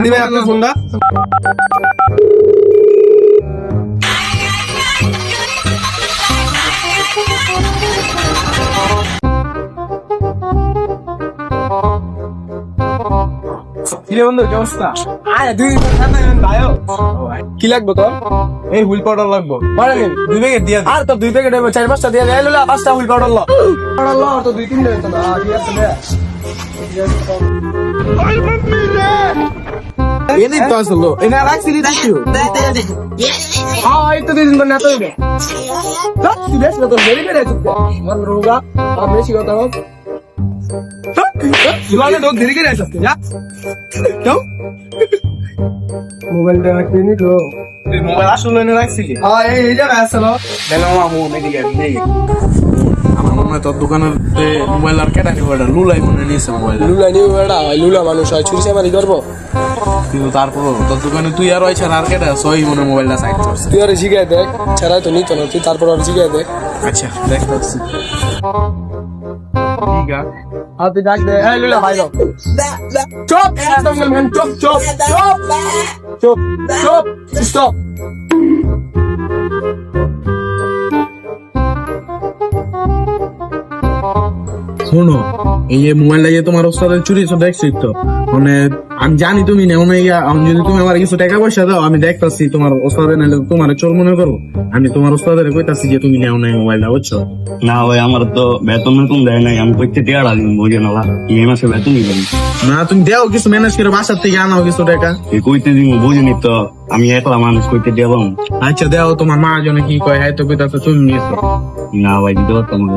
দিবেন আপনার ফোনটা। কিরে বন্ধু কি অবস্থা? কি লাগবে তোর? এই হুইল পাউডার লাগবো। 2 প্যাকেট দিয়ে আর তো 2 প্যাকেট 4-5টা দিয়ে দেয়। 5টা হুইল পাউডার ল তো 2-3 দেয় তো না। ঠিক আছে দে। এনে তো আসলো এনে রাখছি দিছিও। হ্যাঁ এই তো দিন না তো দে। তুই বেশ না তো মেরে মেরে চুপ মন রোগা আর বেশি কথা হোক। ইলানে তো ধীরে ধীরে আসছে যা তো মোবাইলটা রাখতে নি তো তুই মোবাইল আসলে এনে রাখছিলি। হ্যাঁ এই জায়গা আসলো দেখো মামু এদিকে নেই আমার মনে হয় তোর দোকানের মোবাইল আর কেটে নিব এটা লুলাই মনে নিছে মোবাইল লুলাই নিব এটা লুলা মানুষ হয় চুরি চামারি করবো কিন্তু তারপর তোর দোকানে তুই আর ওই ছাড়া আর কেটে সই মনে মোবাইলটা সাইড করছিস তুই আর জিগায় দেখ ছাড়াই তো নিত না তুই তারপর আর জিগায় দেখ আচ্ছা দেখতেছি ঠিক আছে আতে ডাক দে এই লুলা ভাই দাও চুপ একদম চুপ চুপ চুপ চুপ চুপ স্টপ শোনো এই যে মোবাইলটা যে তোমার ওস্তাদের চুরি তো দেখছি তো মানে আমি জানি তুমি নেও না আমি যদি তুমি আমার কিছু টাকা পয়সা দাও আমি দেখতাছি তোমার ওস্তাদের নাইলে তোমার চোর মনে করো আমি তোমার ওস্তাদের কইতাছি যে তুমি নেও না মোবাইলটা বুঝছো না ভাই আমার তো বেতন নতুন দেয় নাই আমি করতে টিয়ার আগে বুঝে না এই মাসে বেতনই দেয় না তুমি দেও কিছু ম্যানেজ করে বাসার থেকে আনাও কিছু টাকা এই কইতে দিব বুঝিনি তো আমি একলা মানুষ করতে দেব আচ্ছা দেও তোমার মা জন্য কি কয় হ্যাঁ তো কইতাছো তুমি নিয়েছো না ভাই দিতে পারতাম না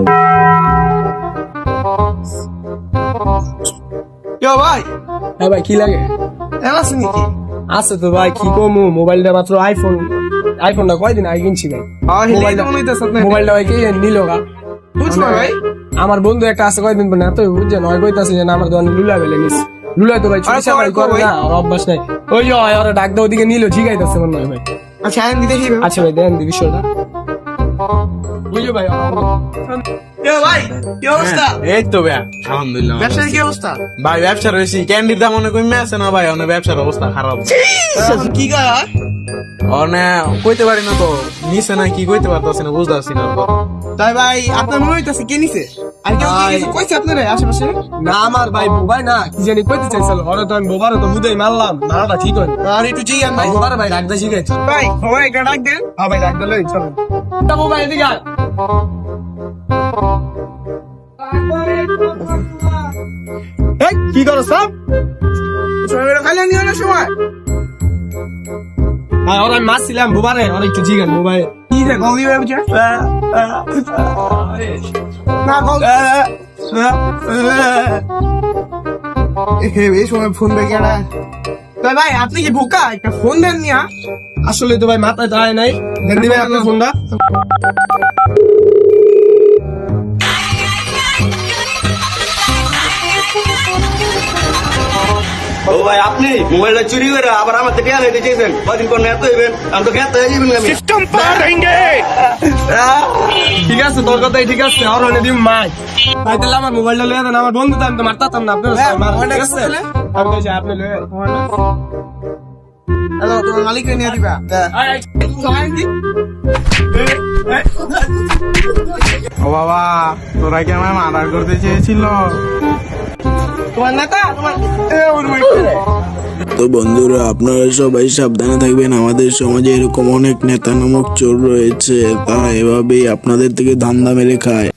ভাই হ্যাঁ ভাই কি লাগে আছে নাকি আছে তো ভাই কি কমু মোবাইলটা মাত্র আইফোনটা কয়দিন আগে কিনছি ভাই মোবাইলটা ভাই কে নিল গা ভাই আমার বন্ধু একটা আছে কয়দিন পর না তো বুঝছেন ওই কইতাছে যে আমার দোকানে লুলা বেলে নিস লুলা তো ভাই চুরি চামারি করে না আর অভ্যাস নাই ওই ওরা ডাক দাও ওদিকে নিল ঠিক আছে মনে হয় ভাই আচ্ছা আইন দিতে কি আচ্ছা ভাই দেন দি বিষয়টা বুঝো ভাই ভাই কি অবস্থা এই তো ভাই আলহামদুলিল্লাহ ব্যবসার কি অবস্থা ভাই ব্যবসা রয়েছি ক্যান্ডির দাম অনেক কমে আছে না ভাই অনেক ব্যবসার অবস্থা খারাপ কি কয় কইতে পারি না তো নিছে না কি কইতে পারতাছি না বুঝতে পারছি না তাই ভাই আপনার মনে হইতাছে কে নিছে আর কেউ কিছু কইছে আপনারে আশেপাশে না আমার ভাই বোবাই না কি জানি কইতে চাইছিল ওরে তো আমি বোবারে তো বুঝাই মারলাম মারাটা ঠিক হয় আর একটু জিগান ভাই বোবারে ভাই ডাকদা শিখাইছি ভাই সবাই একটা ডাক দেন হ্যাঁ ভাই ডাক দিলে চলো তা বোবাই এদিকে আয় এই কি করো সব খালি নিয়ে না সময় আর ওরা মাছ ছিলাম বোবারে ওরা একটু জিগান বোবাই কি রে গলি বুঝে না এই সময় ফোন দেখে না তো ভাই আপনি কি বোকা একটা ফোন দেন নিয়া আসলে তো ভাই মাথায় দাঁড়ায় নাই দেন দিবেন আপনার ফোনটা ও ভাই আপনি মোবাইলটা চুরি করে আবার আমার থেকে আনাইতে চেয়েছেন কদিন পর নেত হইবেন আমি তো খেতে হয়ে যাবেন সিস্টেম ঠিক আছে তোর কথাই ঠিক আছে আর অনেক দিন মাই ভাই তাহলে আমার মোবাইলটা লয়ে দেন আমার বন্ধু তো আমি তো মারতাম না আপনার আমি তো আপনি লয়ে হ্যালো তোমার মালিক নিয়ে দিবা ও বাবা তোরা কি আমায় মার্ডার করতে চেয়েছিল তো বন্ধুরা আপনারা সবাই সাবধানে থাকবেন আমাদের সমাজে এরকম অনেক নেতা নামক চোর রয়েছে তারা এভাবেই আপনাদের থেকে ধান্দা মেরে খায়।